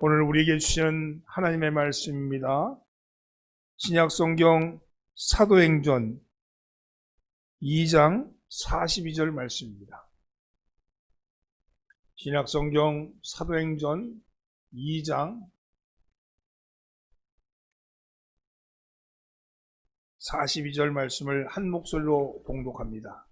오늘 우리에게 주시는 하나님의 말씀입니다. 신약성경 사도행전 2장 42절 말씀입니다. 신약성경 사도행전 2장 42절 말씀을 한 목소리로 봉독합니다.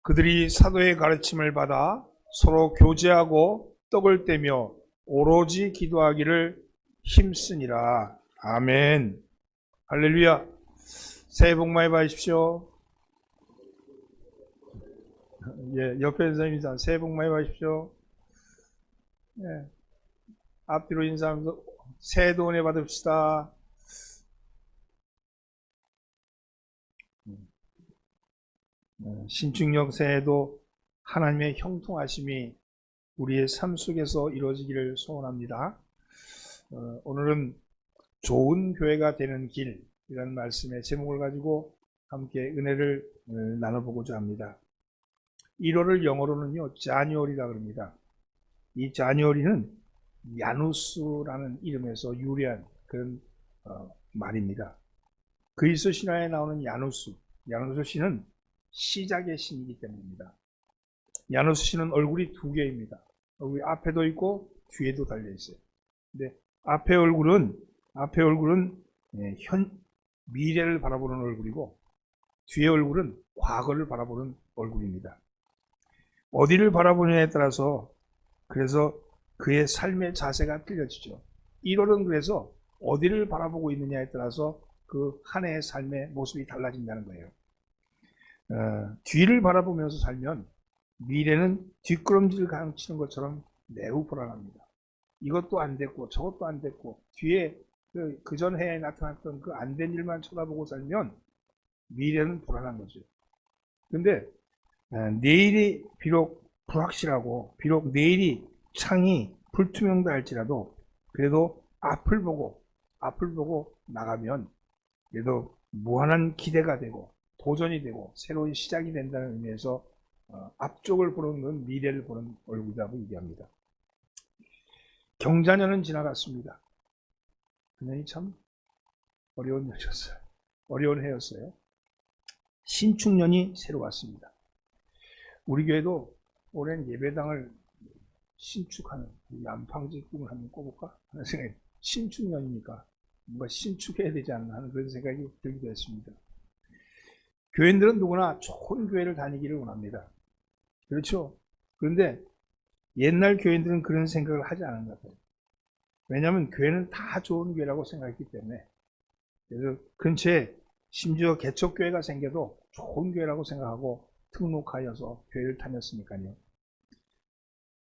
그들이 사도의 가르침을 받아 서로 교제하고 떡을 떼며 오로지 기도하기를 힘쓰니라. 아멘. 할렐루야. 새해 복 많이 받으십시오. 예, 옆에 선생님이자 새해 복 많이 받으십시오. 예, 앞뒤로 인사하면서 새해도 은혜 받읍시다. 신축년 새해도 하나님의 형통하심이 우리의 삶 속에서 이루어지기를 소원합니다. 오늘은 좋은 교회가 되는 길이라는 말씀의 제목을 가지고 함께 은혜를 나눠보고자 합니다. 1월을 영어로는요, 자니월이라고 합니다. 이 자니월이는 야누스라는 이름에서 유래한 그런 말입니다. 그리스 신화에 나오는 야누스 신은 시작의 신이기 때문입니다. 야누스 신은 얼굴이 두 개입니다. 얼굴이 앞에도 있고 뒤에도 달려 있어요. 근데 앞에 얼굴은 미래를 바라보는 얼굴이고 뒤에 얼굴은 과거를 바라보는 얼굴입니다. 어디를 바라보느냐에 따라서 그래서 그의 삶의 자세가 틀려지죠. 1월은 그래서 어디를 바라보고 있느냐에 따라서 그 한 해의 삶의 모습이 달라진다는 거예요. 뒤를 바라보면서 살면 미래는 뒷걸음질 치는 것처럼 매우 불안합니다. 이것도 안 됐고 저것도 안 됐고 뒤에 그전 해에 나타났던 그 안 된 일만 쳐다보고 살면 미래는 불안한 거죠. 근데 내일이 비록 불확실하고 비록 내일이 창이 불투명다 할지라도 그래도 앞을 보고 나가면 그래도 무한한 기대가 되고 도전이 되고 새로운 시작이 된다는 의미에서 앞쪽을 보는 건 미래를 보는 얼굴이라고 얘기합니다. 경자년은 지나갔습니다. 그년이 참 어려운 년이었어요. 어려운 해였어요. 신축년이 새로 왔습니다. 우리 교회도 올해는 예배당을 신축하는 난방지 꿈을 한번 꿔볼까 하는 생각이, 신축년이니까 뭔가 신축해야 되지 않나 하는 그런 생각이 들기도 했습니다. 교인들은 누구나 좋은 교회를 다니기를 원합니다. 그렇죠? 그런데 옛날 교인들은 그런 생각을 하지 않은 것 같아요. 왜냐하면 교회는 다 좋은 교회라고 생각했기 때문에. 그래서 근처에 심지어 개척교회가 생겨도 좋은 교회라고 생각하고 등록하여서 교회를 다녔으니까요.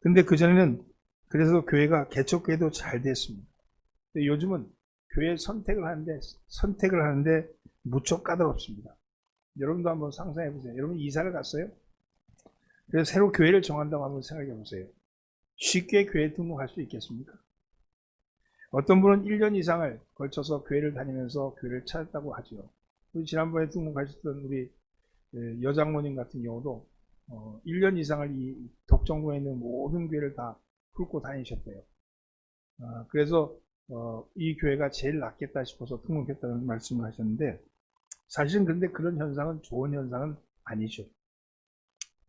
근데 그전에는 그래서 교회가 개척교회도 잘 됐습니다. 근데 요즘은 교회 선택을 하는데 무척 까다롭습니다. 여러분도 한번 상상해 보세요. 여러분 이사를 갔어요? 그래서 새로 교회를 정한다고 한번 생각해 보세요. 쉽게 교회 등록할 수 있겠습니까? 어떤 분은 1년 이상을 걸쳐서 교회를 다니면서 교회를 찾았다고 하죠. 우리 지난번에 등록하셨던 우리 여장모님 같은 경우도 1년 이상을 이 덕정구에 있는 모든 교회를 다 훑고 다니셨대요. 그래서 이 교회가 제일 낫겠다 싶어서 등록했다는 말씀을 하셨는데, 사실은 근데 그런 현상은 좋은 현상은 아니죠.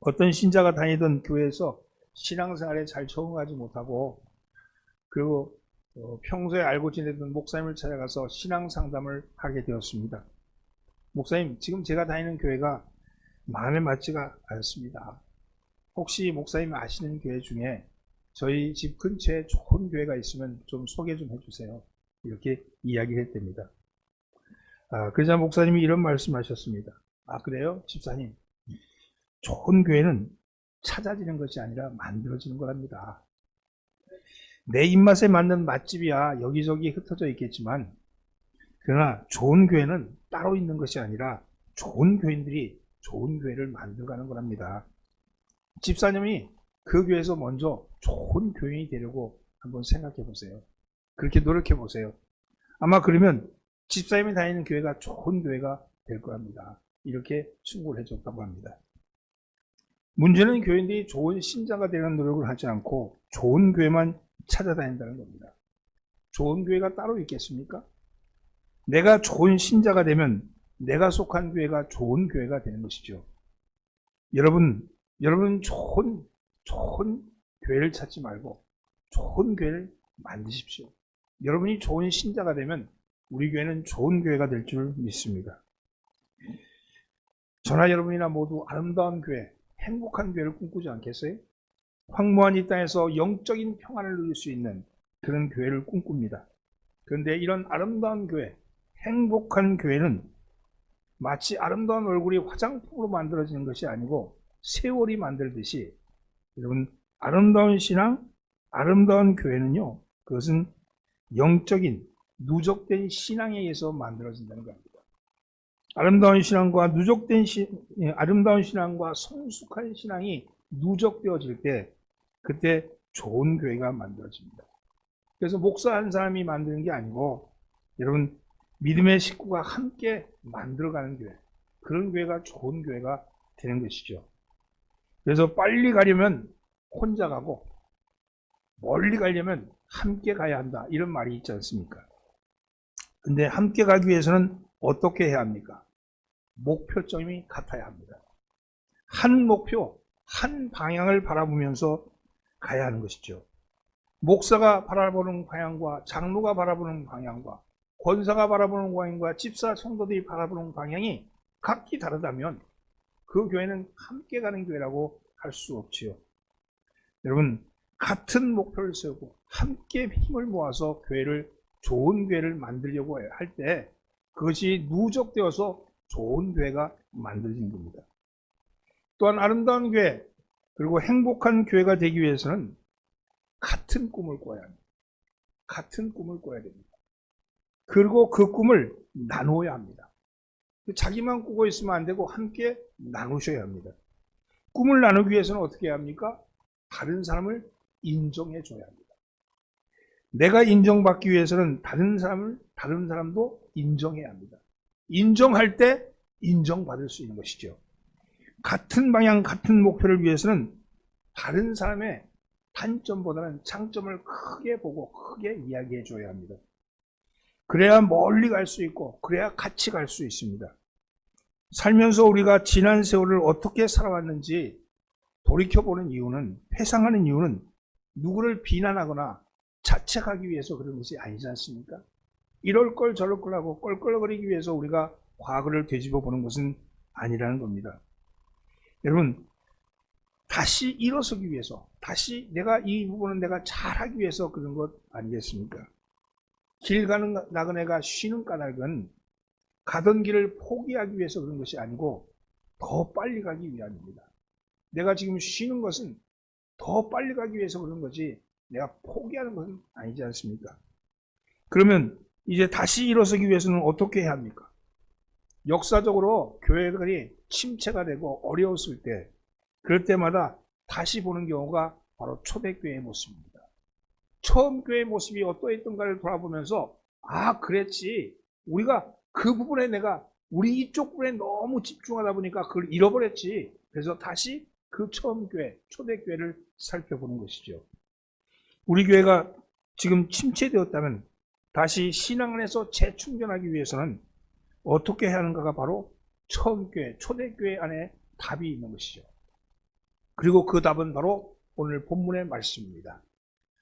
어떤 신자가 다니던 교회에서 신앙생활에 잘 적응하지 못하고 그리고 평소에 알고 지내던 목사님을 찾아가서 신앙 상담을 하게 되었습니다. 목사님, 지금 제가 다니는 교회가 마음에 맞지가 않습니다. 혹시 목사님 아시는 교회 중에 저희 집 근처에 좋은 교회가 있으면 좀 소개 좀 해주세요. 이렇게 이야기를 했답니다. 그러자 목사님이 이런 말씀하셨습니다. 그래요? 집사님, 좋은 교회는 찾아지는 것이 아니라 만들어지는 거랍니다. 내 입맛에 맞는 맛집이야 여기저기 흩어져 있겠지만, 그러나 좋은 교회는 따로 있는 것이 아니라 좋은 교인들이 좋은 교회를 만들어가는 거랍니다. 집사님이 그 교회에서 먼저 좋은 교인이 되려고 한번 생각해 보세요. 그렇게 노력해 보세요. 아마 그러면 집사님이 다니는 교회가 좋은 교회가 될 거랍니다. 이렇게 충고를 해줬다고 합니다. 문제는 교인들이 좋은 신자가 되는 노력을 하지 않고 좋은 교회만 찾아다닌다는 겁니다. 좋은 교회가 따로 있겠습니까? 내가 좋은 신자가 되면 내가 속한 교회가 좋은 교회가 되는 것이죠. 여러분 좋은 교회를 찾지 말고 좋은 교회를 만드십시오. 여러분이 좋은 신자가 되면 우리 교회는 좋은 교회가 될 줄 믿습니다. 저나 여러분이나 모두 아름다운 교회, 행복한 교회를 꿈꾸지 않겠어요? 황무한 이 땅에서 영적인 평안을 누릴 수 있는 그런 교회를 꿈꿉니다. 그런데 이런 아름다운 교회, 행복한 교회는 마치 아름다운 얼굴이 화장품으로 만들어지는 것이 아니고 세월이 만들듯이 여러분 아름다운 신앙, 아름다운 교회는요, 그것은 영적인 누적된 신앙에 의해서 만들어진다는 겁니다. 아름다운 신앙과 아름다운 신앙과 성숙한 신앙이 누적되어질 때 그때 좋은 교회가 만들어집니다. 그래서 목사 한 사람이 만드는 게 아니고 여러분 믿음의 식구가 함께 만들어가는 교회, 그런 교회가 좋은 교회가 되는 것이죠. 그래서 빨리 가려면 혼자 가고 멀리 가려면 함께 가야 한다, 이런 말이 있지 않습니까? 근데 함께 가기 위해서는 어떻게 해야 합니까? 목표점이 같아야 합니다. 한 목표, 한 방향을 바라보면서 가야 하는 것이죠. 목사가 바라보는 방향과 장로가 바라보는 방향과 권사가 바라보는 방향과 집사 성도들이 바라보는 방향이 각기 다르다면 그 교회는 함께 가는 교회라고 할 수 없지요. 여러분, 같은 목표를 세우고 함께 힘을 모아서 좋은 교회를 만들려고 할 때 그것이 누적되어서 좋은 교회가 만들어진 겁니다. 또한 아름다운 교회, 그리고 행복한 교회가 되기 위해서는 같은 꿈을 꿔야 합니다. 같은 꿈을 꿔야 됩니다. 그리고 그 꿈을 나누어야 합니다. 자기만 꾸고 있으면 안 되고 함께 나누셔야 합니다. 꿈을 나누기 위해서는 어떻게 해야 합니까? 다른 사람을 인정해 줘야 합니다. 내가 인정받기 위해서는 다른 사람도 인정해야 합니다. 인정할 때 인정받을 수 있는 것이죠. 같은 방향, 같은 목표를 위해서는 다른 사람의 단점보다는 장점을 크게 보고 크게 이야기해 줘야 합니다. 그래야 멀리 갈 수 있고 그래야 같이 갈 수 있습니다. 살면서 우리가 지난 세월을 어떻게 살아왔는지 돌이켜보는 이유는, 회상하는 이유는 누구를 비난하거나 자책하기 위해서 그런 것이 아니지 않습니까? 이럴 걸 저럴 걸 하고 껄껄거리기 위해서 우리가 과거를 되짚어 보는 것은 아니라는 겁니다. 여러분, 다시 일어서기 위해서, 다시 이 부분은 내가 잘하기 위해서 그런 것 아니겠습니까? 길 가는 나그네가 쉬는 까닭은 가던 길을 포기하기 위해서 그런 것이 아니고 더 빨리 가기 위함입니다. 내가 지금 쉬는 것은 더 빨리 가기 위해서 그런 거지 내가 포기하는 것은 아니지 않습니까? 그러면 이제 다시 일어서기 위해서는 어떻게 해야 합니까? 역사적으로 교회들이 침체가 되고 어려웠을 때, 그럴 때마다 다시 보는 경우가 바로 초대교회의 모습입니다. 처음 교회의 모습이 어떠했던가를 돌아보면서 그랬지, 우리가 그 부분에 우리 이쪽 부분에 너무 집중하다 보니까 그걸 잃어버렸지. 그래서 다시 그 처음 교회, 초대교회를 살펴보는 것이죠. 우리 교회가 지금 침체되었다면 다시 신앙 안에서 재충전하기 위해서는 어떻게 해야 하는가가 바로 처음 교회, 초대교회 안에 답이 있는 것이죠. 그리고 그 답은 바로 오늘 본문의 말씀입니다.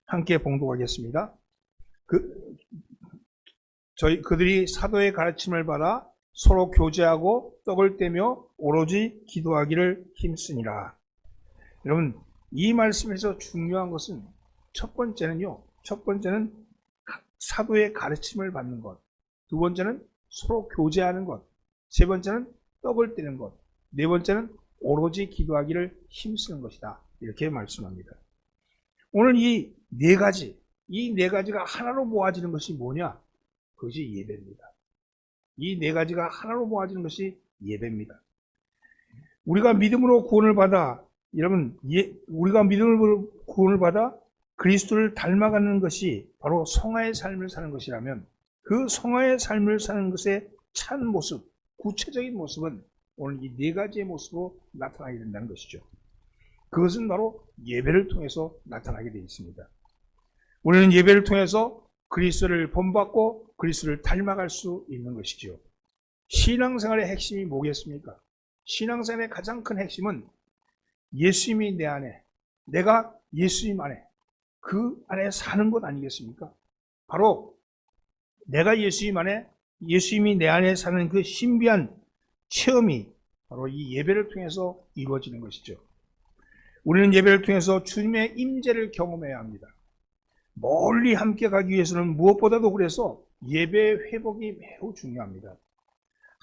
함께 봉독하겠습니다. 그들이 사도의 가르침을 받아 서로 교제하고 떡을 떼며 오로지 기도하기를 힘쓰니라. 여러분, 이 말씀에서 중요한 것은 첫 번째는 사도의 가르침을 받는 것, 두 번째는 서로 교제하는 것, 세 번째는 떡을 떼는 것, 네 번째는 오로지 기도하기를 힘쓰는 것이다. 이렇게 말씀합니다. 오늘 이 네 가지가 하나로 모아지는 것이 뭐냐? 그것이 예배입니다. 이 네 가지가 하나로 모아지는 것이 예배입니다. 우리가 믿음으로 구원을 받아, 우리가 믿음으로 구원을 받아 그리스도를 닮아가는 것이 바로 성화의 삶을 사는 것이라면, 그 성화의 삶을 사는 것의 찬 모습, 구체적인 모습은 오늘 이 네 가지의 모습으로 나타나게 된다는 것이죠. 그것은 바로 예배를 통해서 나타나게 되어 있습니다. 우리는 예배를 통해서 그리스도를 본받고 그리스도를 닮아갈 수 있는 것이죠. 신앙생활의 핵심이 뭐겠습니까? 신앙생활의 가장 큰 핵심은 예수님이 내 안에, 내가 예수님 안에, 그 안에 사는 것 아니겠습니까? 바로 내가 예수님 안에, 예수님이 내 안에 사는 그 신비한 체험이 바로 이 예배를 통해서 이루어지는 것이죠. 우리는 예배를 통해서 주님의 임재를 경험해야 합니다. 멀리 함께 가기 위해서는 무엇보다도 그래서 예배의 회복이 매우 중요합니다.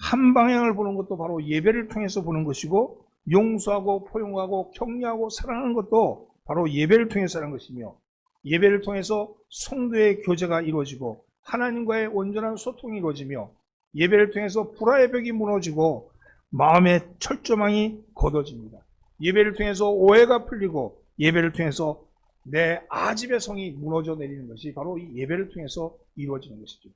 한 방향을 보는 것도 바로 예배를 통해서 보는 것이고, 용서하고 포용하고 격려하고 사랑하는 것도 바로 예배를 통해서 하는 것이며, 예배를 통해서 성도의 교제가 이루어지고 하나님과의 온전한 소통이 이루어지며, 예배를 통해서 불화의 벽이 무너지고 마음의 철조망이 걷어집니다. 예배를 통해서 오해가 풀리고, 예배를 통해서 내 아집의 성이 무너져 내리는 것이 바로 이 예배를 통해서 이루어지는 것이죠.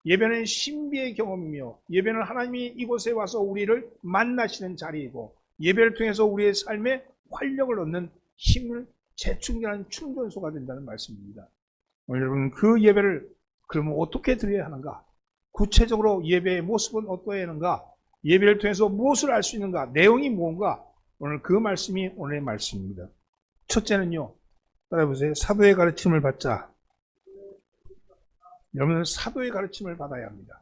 예배는 신비의 경험이며, 예배는 하나님이 이곳에 와서 우리를 만나시는 자리이고, 예배를 통해서 우리의 삶에 활력을 얻는 힘을 재충전하는 충전소가 된다는 말씀입니다. 여러분, 그 예배를 그러면 어떻게 드려야 하는가? 구체적으로 예배의 모습은 어떠해야 하는가? 예배를 통해서 무엇을 알 수 있는가? 내용이 무엇인가? 오늘 그 말씀이 오늘의 말씀입니다. 첫째는요, 따라해보세요. 사도의 가르침을 받자. 여러분은 사도의 가르침을 받아야 합니다.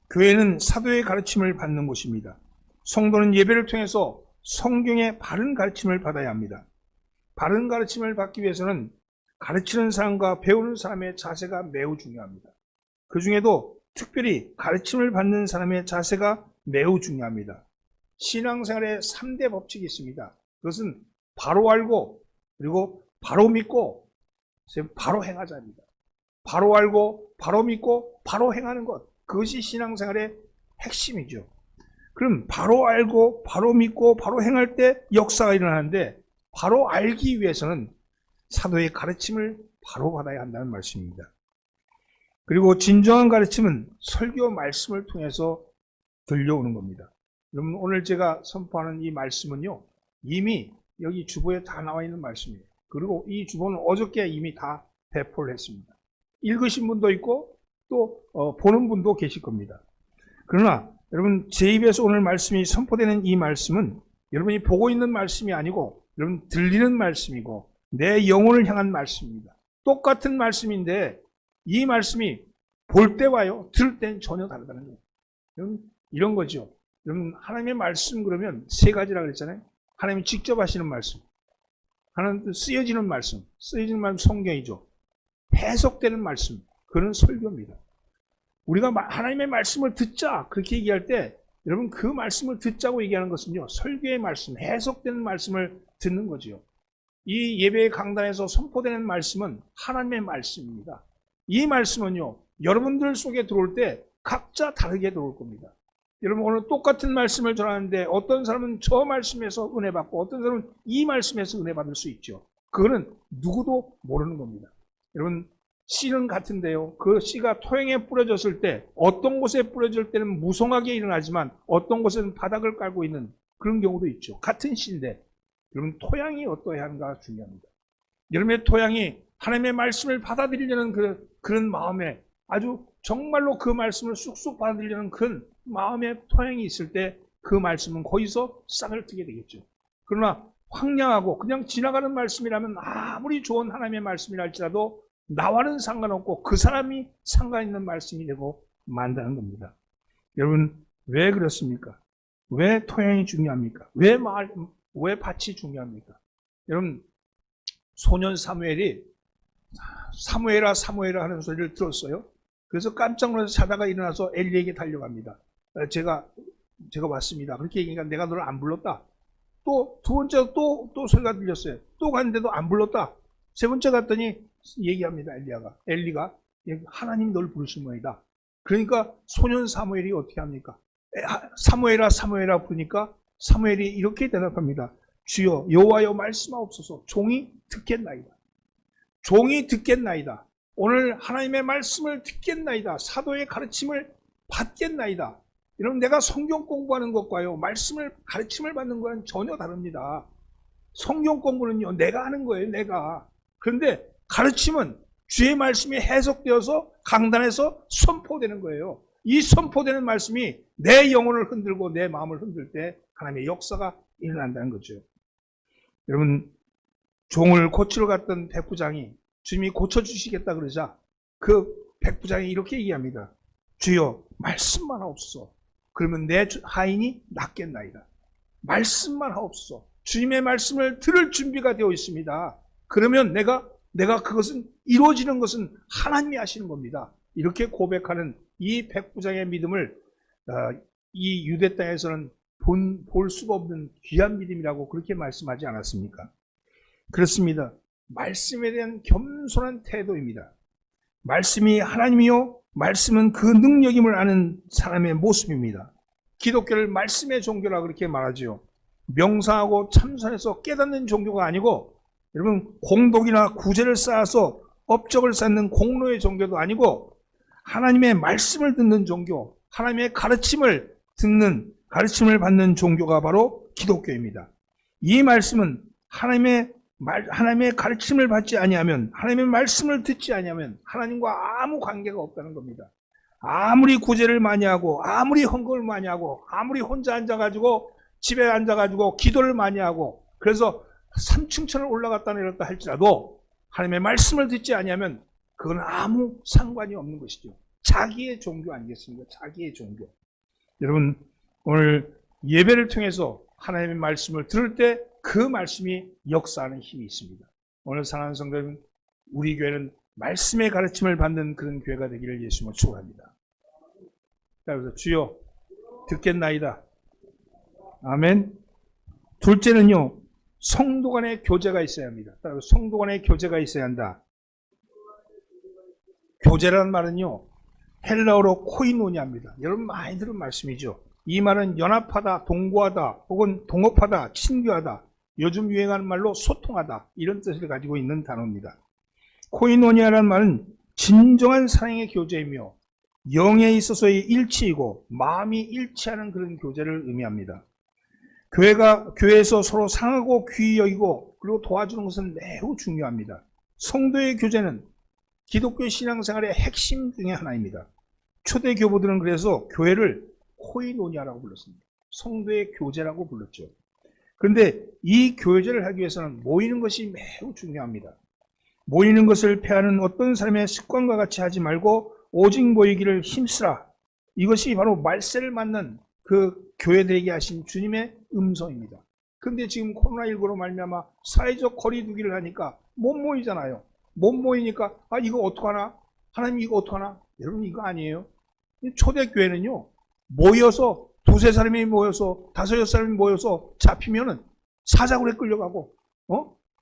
교회는 사도의 가르침을 받는 곳입니다. 성도는 예배를 통해서 성경의 바른 가르침을 받아야 합니다. 바른 가르침을 받기 위해서는 가르치는 사람과 배우는 사람의 자세가 매우 중요합니다. 그 중에도 특별히 가르침을 받는 사람의 자세가 매우 중요합니다. 신앙생활에 3대 법칙이 있습니다. 그것은 바로 알고, 그리고 바로 믿고, 바로 행하자입니다. 바로 알고, 바로 믿고, 바로 행하는 것. 그것이 신앙생활의 핵심이죠. 그럼 바로 알고, 바로 믿고, 바로 행할 때 역사가 일어나는데, 바로 알기 위해서는 사도의 가르침을 바로 받아야 한다는 말씀입니다. 그리고 진정한 가르침은 설교 말씀을 통해서 들려오는 겁니다. 여러분, 오늘 제가 선포하는 이 말씀은요, 이미 여기 주보에 다 나와 있는 말씀이에요. 그리고 이 주보는 어저께 이미 다 배포를 했습니다. 읽으신 분도 있고 또 보는 분도 계실 겁니다. 그러나 여러분, 제 입에서 오늘 말씀이 선포되는 이 말씀은 여러분이 보고 있는 말씀이 아니고 여러분 들리는 말씀이고 내 영혼을 향한 말씀입니다. 똑같은 말씀인데 이 말씀이 볼 때와요, 들을 때는 전혀 다르다는 거예요. 여러분, 이런 거죠. 여러분, 하나님의 말씀 그러면 세 가지라 그랬잖아요. 하나님이 직접 하시는 말씀, 하나님 쓰여지는 말씀, 쓰여지는 말씀 성경이죠. 해석되는 말씀, 그건 설교입니다. 우리가 하나님의 말씀을 듣자 그렇게 얘기할 때 여러분, 그 말씀을 듣자고 얘기하는 것은요, 설교의 말씀, 해석되는 말씀을 듣는 거지요. 이 예배의 강단에서 선포되는 말씀은 하나님의 말씀입니다. 이 말씀은요, 여러분들 속에 들어올 때 각자 다르게 들어올 겁니다. 여러분, 오늘 똑같은 말씀을 전하는데 어떤 사람은 저 말씀에서 은혜 받고 어떤 사람은 이 말씀에서 은혜 받을 수 있죠. 그거는 누구도 모르는 겁니다. 여러분, 씨는 같은데요, 그 씨가 토양에 뿌려졌을 때 어떤 곳에 뿌려질 때는 무성하게 일어나지만 어떤 곳에는 바닥을 깔고 있는 그런 경우도 있죠. 같은 씨인데 여러분, 토양이 어떠해야 하는가 중요합니다. 여러분의 토양이 하나님의 말씀을 받아들이려는 그런 마음에, 아주 정말로 그 말씀을 쑥쑥 받아들이려는 그런 마음의 토양이 있을 때 그 말씀은 거기서 싹을 트게 되겠죠. 그러나 황량하고 그냥 지나가는 말씀이라면 아무리 좋은 하나님의 말씀이라 할지라도 나와는 상관없고 그 사람이 상관있는 말씀이 되고 만다는 겁니다. 여러분, 왜 그렇습니까? 왜 토양이 중요합니까? 왜 밭이 중요합니까? 여러분, 소년 사무엘이 사무엘아 사무엘아 하는 소리를 들었어요. 그래서 깜짝 놀라서 자다가 일어나서 엘리에게 달려갑니다. 제가 왔습니다. 그렇게 얘기하니까 내가 너를 안 불렀다. 또 두 번째 또 소리가 들렸어요. 또 갔는데도 안 불렀다. 세 번째 갔더니 얘기합니다. 엘리가 하나님 널 부르신 모양이다. 그러니까 소년 사무엘이 어떻게 합니까? 사무엘아 사무엘아 부르니까 사무엘이 이렇게 대답합니다. 주여 여호와여 말씀하옵소서. 종이 듣겠나이다. 종이 듣겠나이다. 오늘 하나님의 말씀을 듣겠나이다. 사도의 가르침을 받겠나이다. 여러분, 내가 성경 공부하는 것과요, 가르침을 받는 거는 전혀 다릅니다. 성경 공부는요, 내가 하는 거예요, 내가. 그런데 가르침은 주의 말씀이 해석되어서 강단에서 선포되는 거예요. 이 선포되는 말씀이 내 영혼을 흔들고 내 마음을 흔들 때 하나님의 역사가 일어난다는 거죠. 여러분, 종을 고치러 갔던 백부장이 주님이 고쳐주시겠다 그러자 그 백부장이 이렇게 얘기합니다. 주여, 말씀만 하옵소서. 그러면 내 하인이 낫겠나이다. 말씀만 하옵소서. 주님의 말씀을 들을 준비가 되어 있습니다. 그러면 내가 그것은 이루어지는 것은 하나님이 하시는 겁니다. 이렇게 고백하는 이 백부장의 믿음을 이 유대 땅에서는 볼 수가 없는 귀한 믿음이라고 그렇게 말씀하지 않았습니까? 그렇습니다. 말씀에 대한 겸손한 태도입니다. 말씀이 하나님이요, 말씀은 그 능력임을 아는 사람의 모습입니다. 기독교를 말씀의 종교라 그렇게 말하죠. 명상하고 참선해서 깨닫는 종교가 아니고, 여러분, 공덕이나 구제를 쌓아서 업적을 쌓는 공로의 종교도 아니고, 하나님의 말씀을 듣는 종교, 하나님의 가르침을 받는 종교가 바로 기독교입니다. 이 말씀은 하나님의 가르침을 받지 아니하면, 하나님의 말씀을 듣지 아니하면 하나님과 아무 관계가 없다는 겁니다. 아무리 구제를 많이 하고, 아무리 헌금을 많이 하고, 아무리 혼자 앉아가지고 집에 앉아가지고 기도를 많이 하고, 그래서 3층천을 올라갔다 내렸다 할지라도 하나님의 말씀을 듣지 아니하면 그건 아무 상관이 없는 것이죠. 자기의 종교 아니겠습니까? 자기의 종교. 여러분, 오늘 예배를 통해서 하나님의 말씀을 들을 때 그 말씀이 역사하는 힘이 있습니다. 오늘 사랑하는 성도 여러분, 우리 교회는 말씀의 가르침을 받는 그런 교회가 되기를 예수님으로 축원합니다. 그래서 주여 듣겠나이다. 아멘. 둘째는요, 성도 간의 교제가 있어야 합니다. 성도 간의 교제가 있어야 한다. 교제라는 말은요, 헬라어로 코이노니아입니다. 여러분 많이 들은 말씀이죠. 이 말은 연합하다, 동거하다, 혹은 동업하다, 친교하다, 요즘 유행하는 말로 소통하다, 이런 뜻을 가지고 있는 단어입니다. 코이노니아라는 말은 진정한 사랑의 교제이며 영에 있어서의 일치이고 마음이 일치하는 그런 교제를 의미합니다. 교회에서 서로 상하고 귀히 여기고 그리고 도와주는 것은 매우 중요합니다. 성도의 교제는 기독교 신앙생활의 핵심 중에 하나입니다. 초대 교부들은 그래서 교회를 코이노니아라고 불렀습니다. 성도의 교제라고 불렀죠. 그런데 이 교제를 하기 위해서는 모이는 것이 매우 중요합니다. 모이는 것을 폐하는 어떤 사람의 습관과 같이 하지 말고 오직 모이기를 힘쓰라. 이것이 바로 말세를 맞는 그 교회들에게 하신 주님의 음성입니다. 그런데 지금 코로나19로 말미암아 사회적 거리 두기를 하니까 못 모이잖아요. 못 모이니까 이거 어떡하나? 하나님 이거 어떡하나? 여러분 이거 아니에요. 초대교회는요, 모여서 두세 사람이 모여서 다섯 여섯 사람이 모여서 잡히면은 사자굴에 끌려가고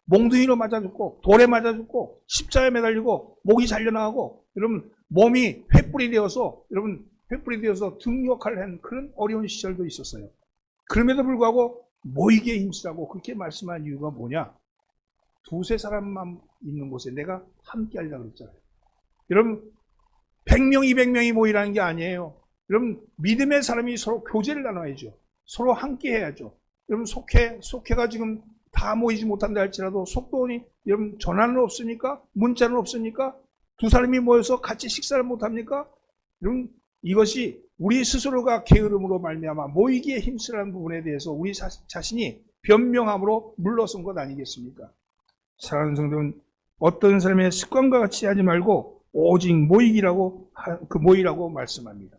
몽둥이로 맞아 죽고 돌에 맞아 죽고 십자가에 매달리고 목이 잘려나가고, 여러분 몸이 횃불이 되어서 등 역할을 한 그런 어려운 시절도 있었어요. 그럼에도 불구하고 모이기에 힘쓰라고 그렇게 말씀한 이유가 뭐냐? 두세 사람만 있는 곳에 내가 함께 하려고 그랬잖아요. 여러분 100명, 200명이 모이라는 게 아니에요. 여러분 믿음의 사람이 서로 교제를 나눠야죠. 서로 함께 해야죠. 여러분 속회가 지금 다 모이지 못한다 할지라도 속도원이 여러분 전화는 없습니까? 문자는 없습니까? 두 사람이 모여서 같이 식사를 못합니까? 여러분 이것이 우리 스스로가 게으름으로 말미암아 모이기에 힘쓰라는 부분에 대해서 우리 자신이 변명함으로 물러선 것 아니겠습니까? 사랑하는 성도는 어떤 사람의 습관과 같이 하지 말고 오직 모이라고 말씀합니다.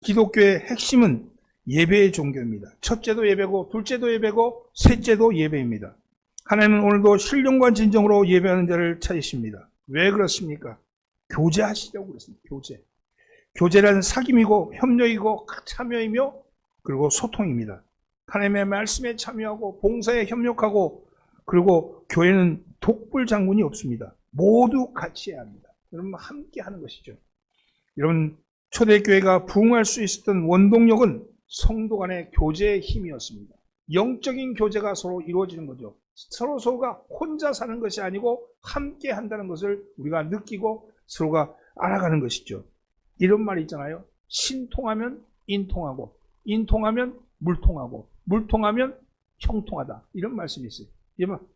기독교의 핵심은 예배의 종교입니다. 첫째도 예배고 둘째도 예배고 셋째도 예배입니다. 하나님은 오늘도 신령과 진정으로 예배하는 자를 찾으십니다. 왜 그렇습니까? 교제하시려고 그랬습니다. 교제라는 사귐이고 협력이고 참여이며 그리고 소통입니다. 하나님의 말씀에 참여하고 봉사에 협력하고, 그리고 교회는 독불 장군이 없습니다. 모두 같이 해야 합니다. 여러분 함께 하는 것이죠. 여러분 초대교회가 부흥할 수 있었던 원동력은 성도 간의 교제의 힘이었습니다. 영적인 교제가 서로 이루어지는 거죠. 서로가 혼자 사는 것이 아니고 함께 한다는 것을 우리가 느끼고 서로가 알아가는 것이죠. 이런 말이 있잖아요. 신통하면 인통하고, 인통하면 물통하고, 물통하면 형통하다. 이런 말씀이 있어요.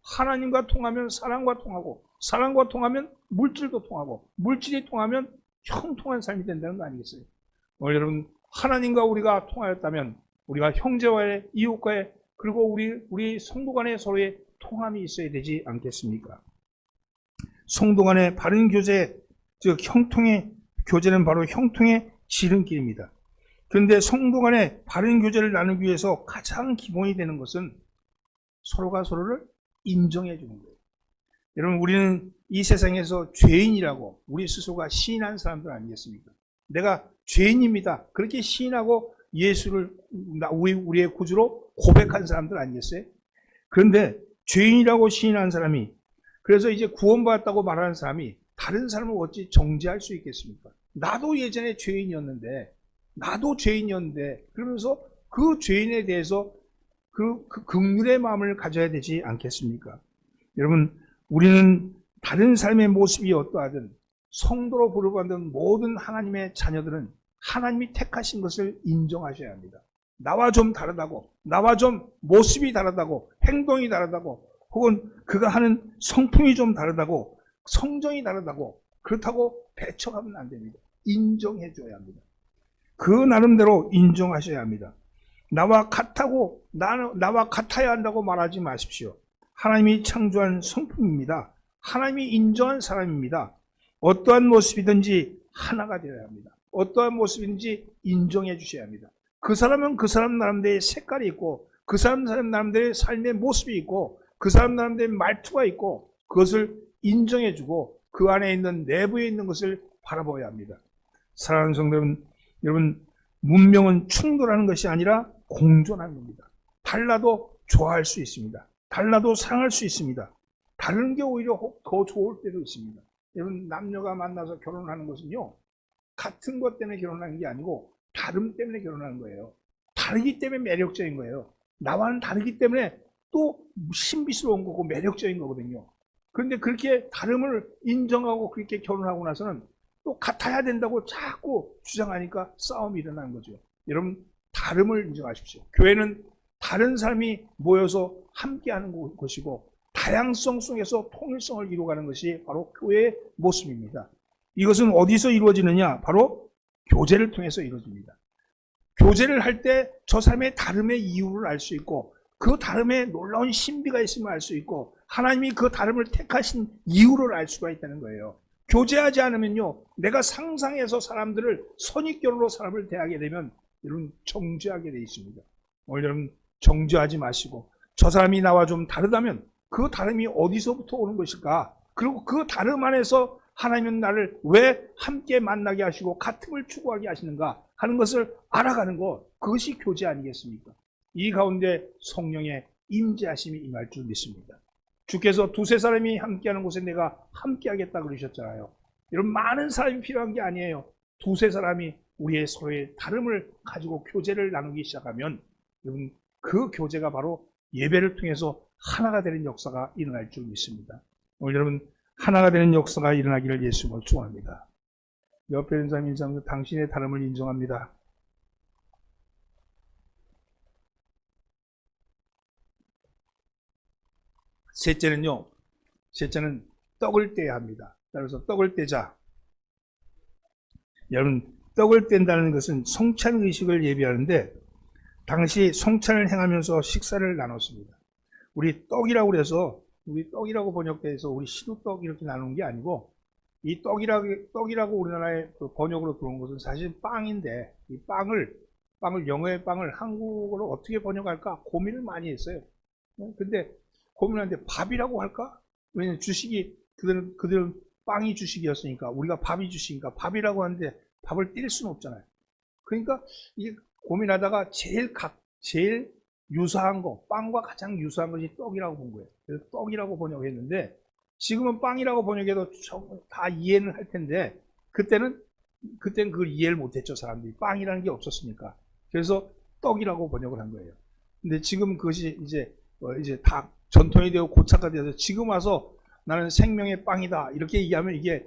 하나님과 통하면 사랑과 통하고, 사랑과 통하면 물질도 통하고, 물질이 통하면 형통한 삶이 된다는 거 아니겠어요? 오늘 여러분, 하나님과 우리가 통하였다면 우리가 형제와의, 이웃과의, 그리고 우리 성도 간의 서로의 통함이 있어야 되지 않겠습니까? 성도 간의 바른 교제, 즉 형통의 교제는 바로 형통의 지름길입니다. 그런데 성도 간의 바른 교제를 나누기 위해서 가장 기본이 되는 것은 서로가 서로를 인정해 주는 거예요. 여러분, 우리는 이 세상에서 죄인이라고 우리 스스로가 시인한 사람들 아니겠습니까? 내가 죄인입니다. 그렇게 시인하고 예수를 우리의 구주로 고백한 사람들 아니겠어요? 그런데 죄인이라고 시인한 사람이, 그래서 이제 구원받았다고 말하는 사람이 다른 사람을 어찌 정죄할 수 있겠습니까? 나도 예전에 죄인이었는데, 그러면서 그 죄인에 대해서 그 긍휼의 마음을 가져야 되지 않겠습니까? 여러분, 우리는 다른 삶의 모습이 어떠하든 성도로 부르받는 모든 하나님의 자녀들은 하나님이 택하신 것을 인정하셔야 합니다. 나와 좀 다르다고, 나와 좀 모습이 다르다고, 행동이 다르다고, 혹은 그가 하는 성품이 좀 다르다고, 성정이 다르다고, 그렇다고 배척하면 안 됩니다. 인정해줘야 합니다. 그 나름대로 인정하셔야 합니다. 나와 같아야 한다고 말하지 마십시오. 하나님이 창조한 성품입니다. 하나님이 인정한 사람입니다. 어떠한 모습이든지 하나가 되어야 합니다. 어떠한 모습인지 인정해 주셔야 합니다. 그 사람은 그 사람 나름대로의 색깔이 있고, 그 사람 나름대로의 삶의 모습이 있고, 그 사람 나름대로의 말투가 있고, 그것을 인정해 주고 그 안에 있는, 내부에 있는 것을 바라봐야 합니다. 사랑하는 성도는, 여러분, 문명은 충돌하는 것이 아니라 공존하는 겁니다. 달라도 좋아할 수 있습니다. 달라도 사랑할 수 있습니다. 다른 게 오히려 더 좋을 때도 있습니다. 여러분, 남녀가 만나서 결혼하는 것은요, 같은 것 때문에 결혼하는 게 아니고 다름 때문에 결혼하는 거예요. 다르기 때문에 매력적인 거예요. 나와는 다르기 때문에 또 신비스러운 거고 매력적인 거거든요. 그런데 그렇게 다름을 인정하고 그렇게 결혼하고 나서는 또 같아야 된다고 자꾸 주장하니까 싸움이 일어나는 거죠. 여러분, 다름을 인정하십시오. 교회는 다른 사람이 모여서 함께하는 곳이고, 다양성 속에서 통일성을 이루어가는 것이 바로 교회의 모습입니다. 이것은 어디서 이루어지느냐? 바로 교제를 통해서 이루어집니다. 교제를 할 때 저 사람의 다름의 이유를 알 수 있고, 그 다름에 놀라운 신비가 있음을 알 수 있고, 하나님이 그 다름을 택하신 이유를 알 수가 있다는 거예요. 교제하지 않으면요, 내가 상상해서 사람들을 선입견으로 사람을 대하게 되면 여러분 정죄하게 되어 있습니다. 오늘 여러분 정죄하지 마시고, 저 사람이 나와 좀 다르다면 그 다름이 어디서부터 오는 것일까? 그리고 그 다름 안에서 하나님은 나를 왜 함께 만나게 하시고 같음을 추구하게 하시는가 하는 것을 알아가는 것, 그것이 교제 아니겠습니까? 이 가운데 성령의 임재하심이 임할 줄 믿습니다. 주께서 두세 사람이 함께하는 곳에 내가 함께하겠다 그러셨잖아요. 여러분, 많은 사람이 필요한 게 아니에요. 두세 사람이 우리의 서로의 다름을 가지고 교제를 나누기 시작하면 여러분, 그 교제가 바로 예배를 통해서 하나가 되는 역사가 일어날 줄 믿습니다. 오늘 여러분, 하나가 되는 역사가 일어나기를 예수님으로 축원합니다. 옆에 있는 사람 인정하면서 당신의 다름을 인정합니다. 셋째는 떡을 떼야 합니다. 따라서 떡을 떼자. 여러분, 떡을 뗀다는 것은 성찬 의식을 예비하는데, 당시 성찬을 행하면서 식사를 나눴습니다. 우리 떡이라고 그래서, 우리 떡이라고 번역돼서 우리 시루떡 이렇게 나누는 게 아니고, 이 떡이라고 우리나라에 번역으로 들어온 것은 사실 빵인데, 이 빵을 영어의 빵을 한국어로 어떻게 번역할까 고민을 많이 했어요. 근데 고민하는데 밥이라고 할까? 왜냐면 주식이, 그들은 빵이 주식이었으니까, 우리가 밥이 주식이니까 밥이라고 하는데 밥을 뗄 수는 없잖아요. 그러니까 이게 고민하다가 제일 유사한 거, 빵과 가장 유사한 것이 떡이라고 본 거예요. 그래서 떡이라고 번역했는데, 지금은 빵이라고 번역해도 다 이해는 할 텐데, 그때는 그걸 이해를 못했죠, 사람들이. 빵이라는 게 없었으니까. 그래서 떡이라고 번역을 한 거예요. 근데 지금 그것이 이제 다 전통이 되고 고착화 되어서 지금 와서 나는 생명의 빵이다 이렇게 얘기하면 이게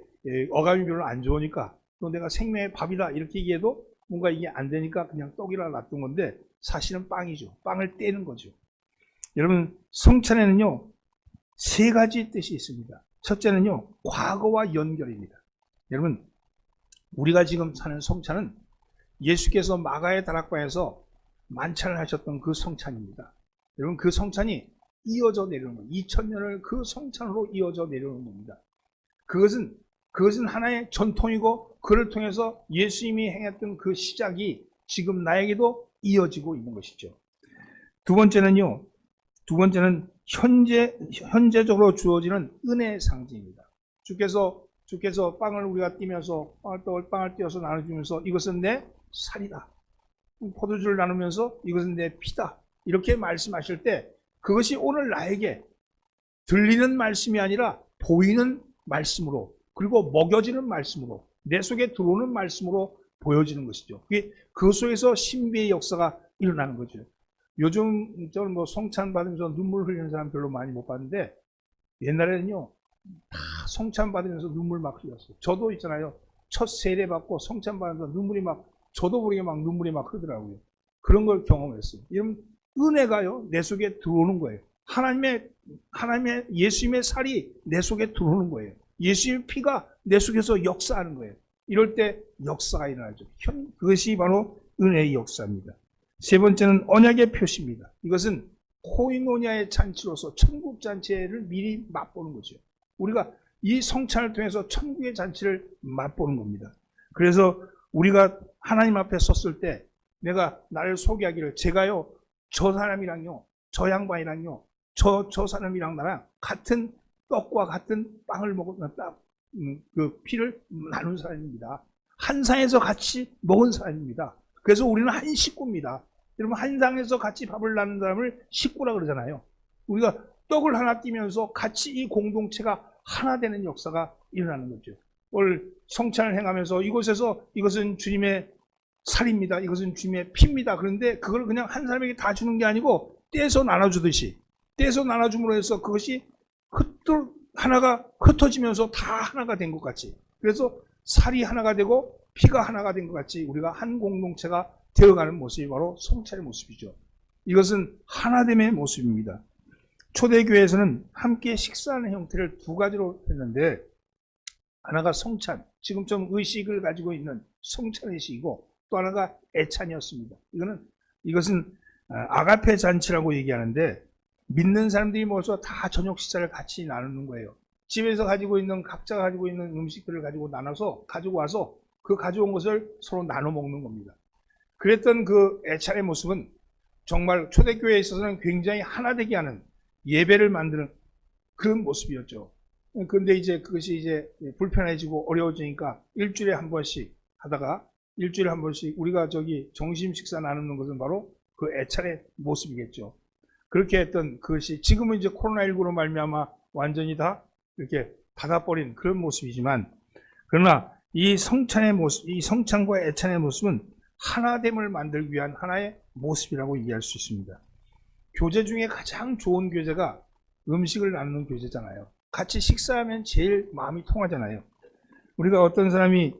어감이 별로 안 좋으니까, 또 내가 생명의 밥이다 이렇게 얘기해도 뭔가 이게 안 되니까 그냥 떡이라 놔둔 건데, 사실은 빵이죠. 빵을 떼는 거죠. 여러분, 성찬에는요 세 가지 뜻이 있습니다. 첫째는요, 과거와 연결입니다. 여러분, 우리가 지금 사는 성찬은 예수께서 마가의 다락방에서 만찬을 하셨던 그 성찬입니다. 여러분, 그 성찬이 이어져 내려오는 거예요. 2000년을 그 성찬으로 이어져 내려오는 겁니다. 그것은 하나의 전통이고, 그를 통해서 예수님이 행했던 그 시작이 지금 나에게도 이어지고 있는 것이죠. 두 번째는 현재적으로 주어지는 은혜의 상징입니다. 주께서 빵을 우리가 띄면서 빵을 띄어서 나눠주면서 이것은 내 살이다. 포도주를 나누면서 이것은 내 피다. 이렇게 말씀하실 때 그것이 오늘 나에게 들리는 말씀이 아니라 보이는 말씀으로, 그리고 먹여지는 말씀으로, 내 속에 들어오는 말씀으로 보여지는 것이죠. 그 속에서 신비의 역사가 일어나는 거죠. 요즘 저는 성찬 받으면서 눈물 흘리는 사람 별로 많이 못 봤는데, 옛날에는요 다 성찬 받으면서 눈물 막 흘렸어요. 저도 있잖아요. 첫 세례 받고 성찬 받으면서 저도 모르게 눈물이 막 흐르더라고요. 그런 걸 경험했어요. 이런 은혜가요 내 속에 들어오는 거예요. 하나님의 예수님의 살이 내 속에 들어오는 거예요. 예수님의 피가 내 속에서 역사하는 거예요. 이럴 때 역사가 일어나죠. 그것이 바로 은혜의 역사입니다. 세 번째는 언약의 표시입니다. 이것은 코이노니아의 잔치로서 천국 잔치를 미리 맛보는 거죠. 우리가 이 성찬을 통해서 천국의 잔치를 맛보는 겁니다. 그래서 우리가 하나님 앞에 섰을 때 내가 나를 소개하기를, 제가요 저 사람이랑요, 저 양반이랑요, 저 사람이랑 나랑 같은 떡과 같은 빵을 먹었다. 그 피를 나눈 사람입니다. 한 상에서 같이 먹은 사람입니다. 그래서 우리는 한 식구입니다. 여러분, 한 상에서 같이 밥을 나눈 사람을 식구라 그러잖아요. 우리가 떡을 하나 띄면서 같이 이 공동체가 하나 되는 역사가 일어나는 거죠. 오늘 성찬을 행하면서 이것은 주님의 살입니다. 이것은 주님의 피입니다. 그런데 그걸 그냥 한 사람에게 다 주는 게 아니고 떼서 나눠주듯이, 떼서 나눠줌으로 해서 그것이 하나가 흩어지면서 다 하나가 된 것 같이, 그래서 살이 하나가 되고 피가 하나가 된 것 같이 우리가 한 공동체가 되어가는 모습이 바로 성찬의 모습이죠. 이것은 하나됨의 모습입니다. 초대교회에서는 함께 식사하는 형태를 두 가지로 했는데, 하나가 성찬, 지금처럼 의식을 가지고 있는 성찬 의식이고, 또 하나가 애찬이었습니다. 이것은 아가페 잔치라고 얘기하는데, 믿는 사람들이 모여서 다 저녁 식사를 같이 나누는 거예요. 집에서 각자가 가지고 있는 음식들을 가지고 가지고 와서 그 가져온 것을 서로 나눠 먹는 겁니다. 그랬던 그 애찬의 모습은 정말 초대교회에 있어서는 굉장히 하나 되게 하는, 예배를 만드는 그런 모습이었죠. 그런데 그것이 불편해지고 어려워지니까 일주일에 한 번씩 우리가 점심 식사 나누는 것은 바로 그 애찬의 모습이겠죠. 그렇게 했던 그것이 지금은 코로나19로 말미암아 완전히 다 이렇게 닫아버린 그런 모습이지만, 그러나 이 성찬과 애찬의 모습은 하나됨을 만들기 위한 하나의 모습이라고 얘기할 수 있습니다. 교제 중에 가장 좋은 교제가 음식을 나누는 교제잖아요. 같이 식사하면 제일 마음이 통하잖아요. 우리가 어떤 사람이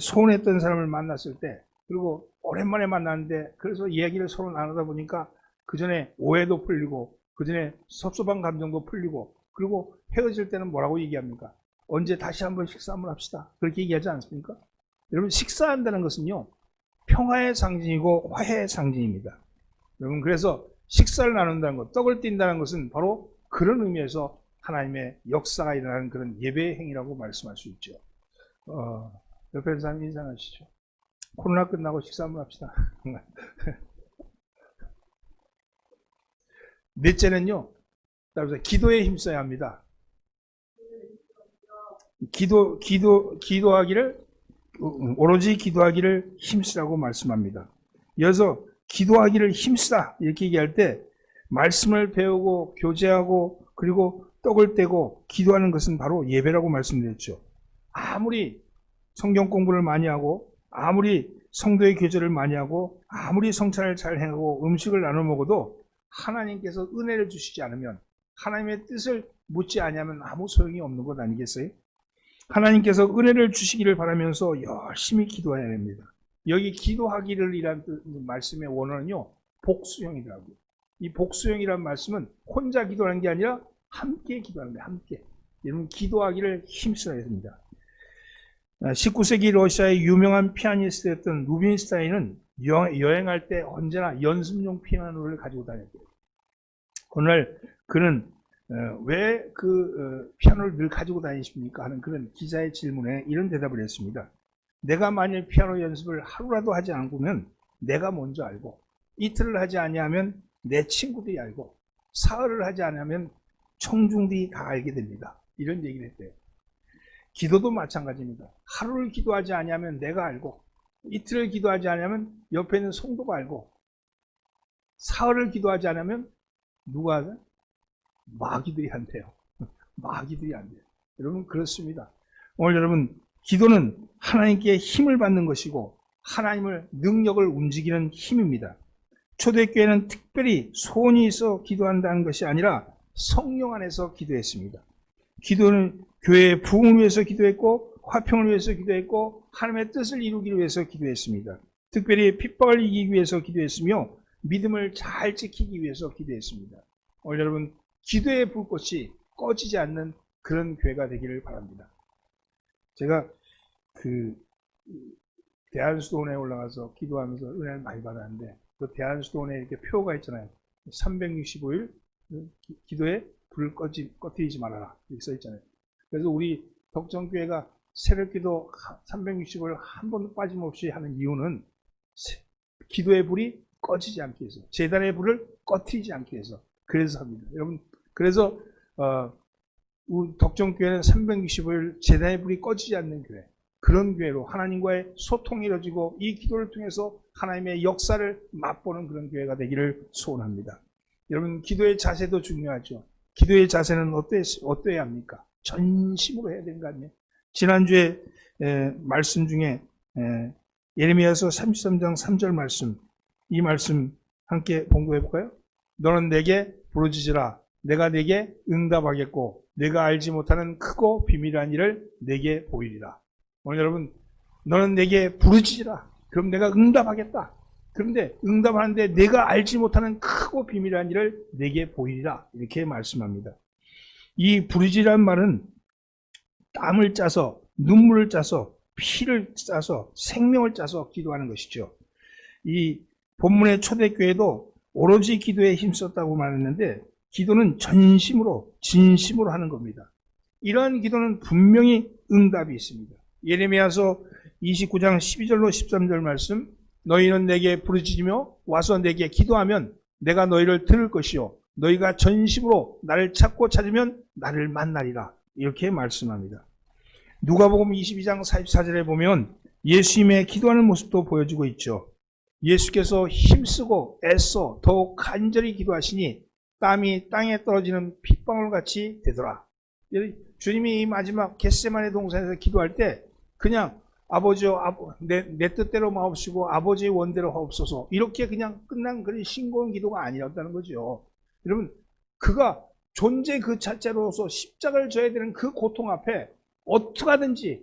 소원했던 사람을 만났을 때, 그리고 오랜만에 만났는데 그래서 이야기를 서로 나누다 보니까 그 전에 오해도 풀리고, 그 전에 섭섭한 감정도 풀리고, 그리고 헤어질 때는 뭐라고 얘기합니까? 언제 다시 한번 식사 한번 합시다. 그렇게 얘기하지 않습니까? 여러분, 식사한다는 것은요, 평화의 상징이고 화해의 상징입니다. 여러분, 그래서 식사를 나눈다는 것, 떡을 띈다는 것은 바로 그런 의미에서 하나님의 역사가 일어나는 그런 예배의 행위라고 말씀할 수 있죠. 옆에 있는 사람 인사하시죠. 코로나 끝나고 식사 한번 합시다. 넷째는요, 기도에 힘써야 합니다. 오로지 기도하기를 힘쓰라고 말씀합니다. 이어서 기도하기를 힘쓰다 이렇게 얘기할 때, 말씀을 배우고 교제하고 그리고 떡을 떼고 기도하는 것은 바로 예배라고 말씀드렸죠. 아무리 성경 공부를 많이 하고, 아무리 성도의 교제를 많이 하고, 아무리 성찬을 잘 행하고 음식을 나눠 먹어도 하나님께서 은혜를 주시지 않으면, 하나님의 뜻을 묻지 않으면 아무 소용이 없는 것 아니겠어요? 하나님께서 은혜를 주시기를 바라면서 열심히 기도해야 됩니다. 여기 기도하기를 이란 말씀의 원어는요, 복수형이라고요. 이 복수형이란 말씀은 혼자 기도하는 게 아니라 함께 기도하는 거예요. 함께. 여러분 기도하기를 힘써야 됩니다. 19세기 러시아의 유명한 피아니스트였던 루빈스타인은 여행할 때 언제나 연습용 피아노를 가지고 다녔대요. 오늘 그는 왜 피아노를 늘 가지고 다니십니까? 하는 그런 기자의 질문에 이런 대답을 했습니다. 내가 만일 피아노 연습을 하루라도 하지 않고면 내가 먼저 알고, 이틀을 하지 아니하면 내 친구들이 알고, 사흘을 하지 않으면 청중들이 다 알게 됩니다. 이런 얘기를 했대요. 기도도 마찬가지입니다. 하루를 기도하지 아니하면 내가 알고, 이틀을 기도하지 않으면 옆에 있는 성도가 알고, 사흘을 기도하지 않으면 누가 하죠? 마귀들이 한대요. 마귀들이 안 돼요. 여러분 그렇습니다. 오늘 여러분 기도는 하나님께 힘을 받는 것이고 하나님을 능력을 움직이는 힘입니다. 초대교회는 특별히 소원이 있어 기도한다는 것이 아니라 성령 안에서 기도했습니다. 기도는 교회의 부흥을 위해서 기도했고 화평을 위해서 기도했고 하나님의 뜻을 이루기 위해서 기도했습니다. 특별히 핍박을 이기기 위해서 기도했으며 믿음을 잘 지키기 위해서 기도했습니다. 오늘 여러분 기도의 불꽃이 꺼지지 않는 그런 교회가 되기를 바랍니다. 제가 대한수도원에 올라가서 기도하면서 은혜를 많이 받았는데 그 대한수도원에 이렇게 표가 있잖아요. 365일 기도에 불을 꺼뜨리지 말아라 이렇게 써 있잖아요. 그래서 우리 덕정교회가 새벽기도 365일 한 번도 빠짐없이 하는 이유는 기도의 불이 꺼지지 않게 해서, 제단의 불을 꺼뜨리지 않게 해서 그래서 합니다. 여러분 그래서 우리 덕정교회는 365일 제단의 불이 꺼지지 않는 교회, 그런 교회로 하나님과의 소통이 이루어지고 이 기도를 통해서 하나님의 역사를 맛보는 그런 교회가 되기를 소원합니다. 여러분 기도의 자세도 중요하죠. 기도의 자세는 어떠해야 합니까? 전심으로 해야 되는 거 아니에요? 지난주에 말씀 중에 예레미야서 33장 3절 말씀, 이 말씀 함께 공부해 볼까요? 너는 내게 부르짖으라. 내가 내게 응답하겠고 내가 알지 못하는 크고 비밀한 일을 내게 보이리라. 오늘 여러분 너는 내게 부르짖으라. 그럼 내가 응답하겠다. 그런데 응답하는데 내가 알지 못하는 크고 비밀한 일을 내게 보이리라. 이렇게 말씀합니다. 이 부르짖으라는 말은 땀을 짜서 눈물을 짜서 피를 짜서 생명을 짜서 기도하는 것이죠. 이 본문의 초대교회도 오로지 기도에 힘썼다고 말했는데 기도는 전심으로 진심으로 하는 겁니다. 이러한 기도는 분명히 응답이 있습니다. 예레미야서 29장 12절로 13절 말씀, 너희는 내게 부르짖으며 와서 내게 기도하면 내가 너희를 들을 것이요 너희가 전심으로 나를 찾고 찾으면 나를 만나리라. 이렇게 말씀합니다. 누가복음 22장 44절에 보면 예수님의 기도하는 모습도 보여주고 있죠. 예수께서 힘쓰고 애써 더욱 간절히 기도하시니 땀이 땅에 떨어지는 핏방울같이 되더라. 주님이 이 마지막 겟세마네 동산에서 기도할 때 그냥 아버지여 내 뜻대로 마옵시고 아버지의 원대로 하옵소서 이렇게 그냥 끝난 그런 싱거운 기도가 아니었다는 거죠. 여러분 그가 존재 그 자체로서 십자가를 져야 되는 그 고통 앞에 어떻게든지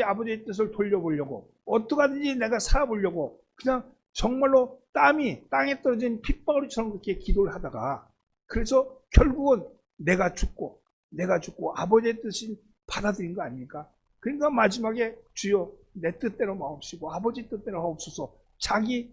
아버지의 뜻을 돌려보려고 어떻게든지 내가 살아보려고 그냥 정말로 땀이 땅에 떨어진 핏방울처럼 그렇게 기도를 하다가 그래서 결국은 내가 죽고 아버지의 뜻을 받아들인 거 아닙니까? 그러니까 마지막에 주여 내 뜻대로 마옵시고 아버지 뜻대로 하옵소서 자기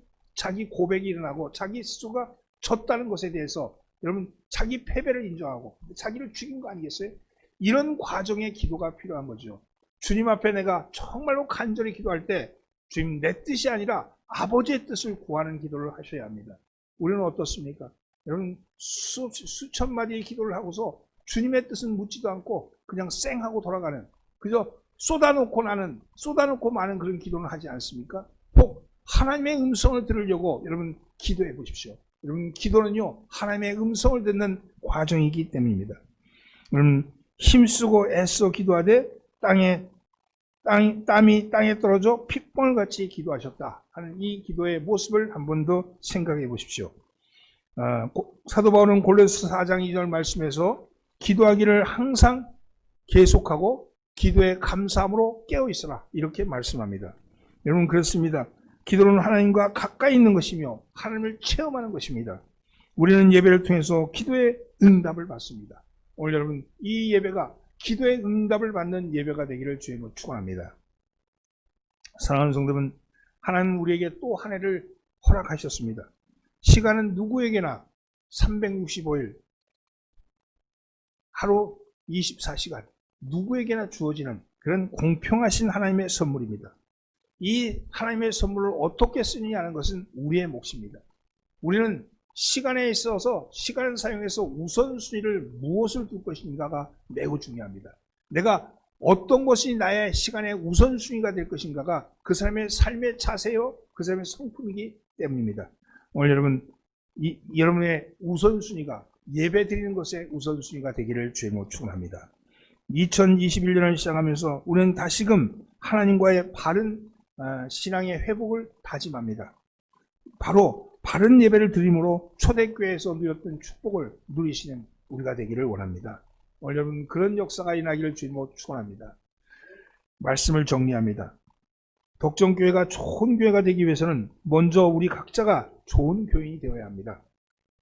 고백이 일어나고 자기 스스로가 졌다는 것에 대해서 여러분 자기 패배를 인정하고 자기를 죽인 거 아니겠어요? 이런 과정의 기도가 필요한 거죠. 주님 앞에 내가 정말로 간절히 기도할 때 주님 내 뜻이 아니라 아버지의 뜻을 구하는 기도를 하셔야 합니다. 우리는 어떻습니까? 여러분 수천 마디의 기도를 하고서 주님의 뜻은 묻지도 않고 그냥 쌩하고 돌아가는 그저 쏟아놓고 마는 그런 기도는 하지 않습니까? 꼭 하나님의 음성을 들으려고 여러분 기도해 보십시오. 여러분 기도는요 하나님의 음성을 듣는 과정이기 때문입니다. 여러분 힘쓰고 애써 기도하되 땀이 땅에 떨어져 핏방울같이 기도하셨다 하는 이 기도의 모습을 한 번 더 생각해 보십시오. 사도 바울은 골로새 4장 2절 말씀에서 기도하기를 항상 계속하고 기도에 감사함으로 깨어있으라 이렇게 말씀합니다. 여러분 그렇습니다. 기도는 하나님과 가까이 있는 것이며 하나님을 체험하는 것입니다. 우리는 예배를 통해서 기도의 응답을 받습니다. 오늘 여러분 이 예배가 기도의 응답을 받는 예배가 되기를 주님으로 축원합니다. 사랑하는 성도분, 하나님 우리에게 또 한 해를 허락하셨습니다. 시간은 누구에게나 365일, 하루 24시간 누구에게나 주어지는 그런 공평하신 하나님의 선물입니다. 이 하나님의 선물을 어떻게 쓰느냐는 것은 우리의 몫입니다. 우리는 시간에 있어서 시간을 사용해서 우선순위를 무엇을 둘 것인가가 매우 중요합니다. 내가 어떤 것이 나의 시간의 우선순위가 될 것인가가 그 사람의 삶의 자세요, 그 사람의 성품이기 때문입니다. 오늘 여러분, 여러분의 우선순위가 예배 드리는 것의 우선순위가 되기를 주님으로 축원합니다. 2021년을 시작하면서 우리는 다시금 하나님과의 바른 신앙의 회복을 다짐합니다. 바로 바른 예배를 드림으로 초대교회에서 누렸던 축복을 누리시는 우리가 되기를 원합니다. 오늘 여러분 그런 역사가 일어나기를 주님으로 축원합니다. 말씀을 정리합니다. 덕정교회가 좋은 교회가 되기 위해서는 먼저 우리 각자가 좋은 교인이 되어야 합니다.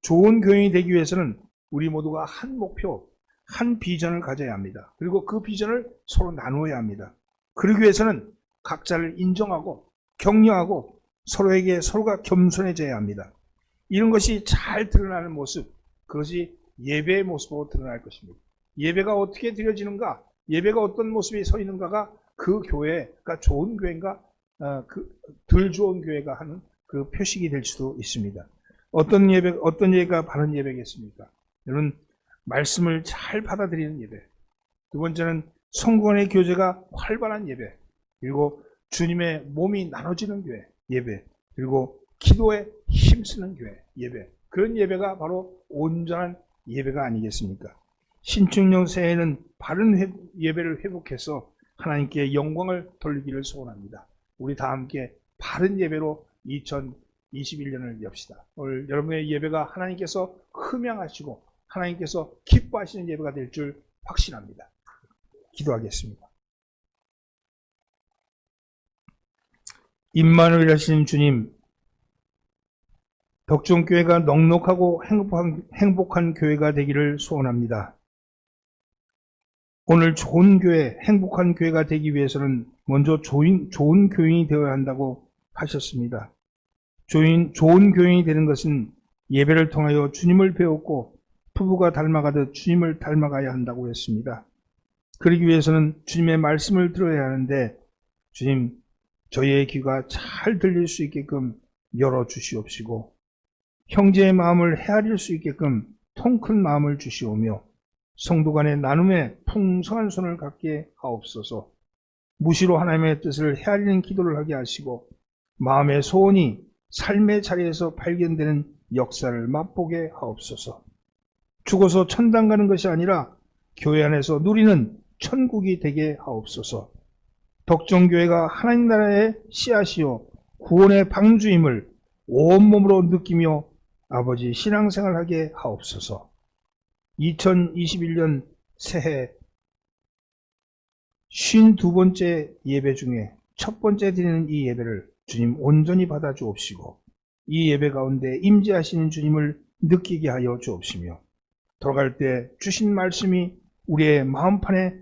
좋은 교인이 되기 위해서는 우리 모두가 한 목표, 한 비전을 가져야 합니다. 그리고 그 비전을 서로 나누어야 합니다. 그러기 위해서는 각자를 인정하고 격려하고 서로에게 서로가 겸손해져야 합니다. 이런 것이 잘 드러나는 모습, 그것이 예배의 모습으로 드러날 것입니다. 예배가 어떻게 드려지는가, 예배가 어떤 모습이 서 있는가가 그 교회가 좋은 교회인가, 덜 좋은 교회가 하는 그 표식이 될 수도 있습니다. 어떤 예배가 바른 예배겠습니까? 여러분, 말씀을 잘 받아들이는 예배. 두 번째는 성구 간의 교제가 활발한 예배. 그리고 주님의 몸이 나눠지는 교회, 예배. 그리고 기도에 힘쓰는 교회, 예배. 그런 예배가 바로 온전한 예배가 아니겠습니까? 신축년 새해에는 바른 예배를 회복해서 하나님께 영광을 돌리기를 소원합니다. 우리 다 함께 바른 예배로 2021년을 엽시다. 오늘 여러분의 예배가 하나님께서 흠양하시고 하나님께서 기뻐하시는 예배가 될 줄 확신합니다. 기도하겠습니다. 임마누엘 하시는 주님, 덕정교회가 넉넉하고 행복한 교회가 되기를 소원합니다. 오늘 좋은 교회, 행복한 교회가 되기 위해서는 먼저 좋은 교인이 되어야 한다고 하셨습니다. 좋은 교인이 되는 것은 예배를 통하여 주님을 배웠고 부부가 닮아가듯 주님을 닮아가야 한다고 했습니다. 그러기 위해서는 주님의 말씀을 들어야 하는데 주님, 저희의 귀가 잘 들릴 수 있게끔 열어주시옵시고 형제의 마음을 헤아릴 수 있게끔 통큰 마음을 주시오며 성도 간의 나눔에 풍성한 손을 갖게 하옵소서. 무시로 하나님의 뜻을 헤아리는 기도를 하게 하시고 마음의 소원이 삶의 자리에서 발견되는 역사를 맛보게 하옵소서. 죽어서 천당 가는 것이 아니라 교회 안에서 누리는 천국이 되게 하옵소서. 덕정교회가 하나님 나라의 씨앗이요 구원의 방주임을 온몸으로 느끼며 아버지 신앙생활하게 하옵소서. 2021년 새해 52번째 예배 중에 첫 번째 드리는 이 예배를 주님 온전히 받아 주옵시고 이 예배 가운데 임재하시는 주님을 느끼게 하여 주옵시며 돌아갈 때 주신 말씀이 우리의 마음판에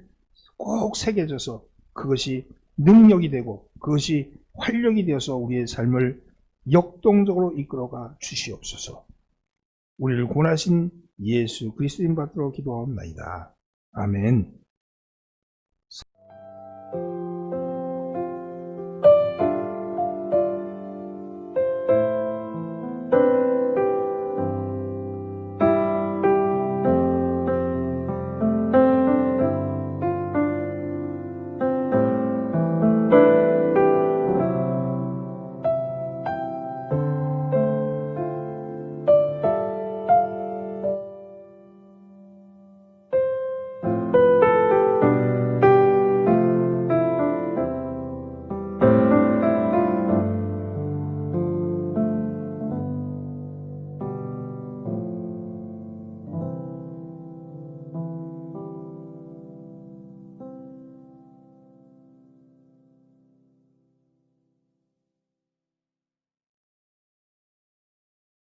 꼭 새겨져서 그것이 능력이 되고 그것이 활력이 되어서 우리의 삶을 역동적으로 이끌어가 주시옵소서. 우리를 구원하신 예수 그리스도인 받들어 기도하옵나이다. 아멘.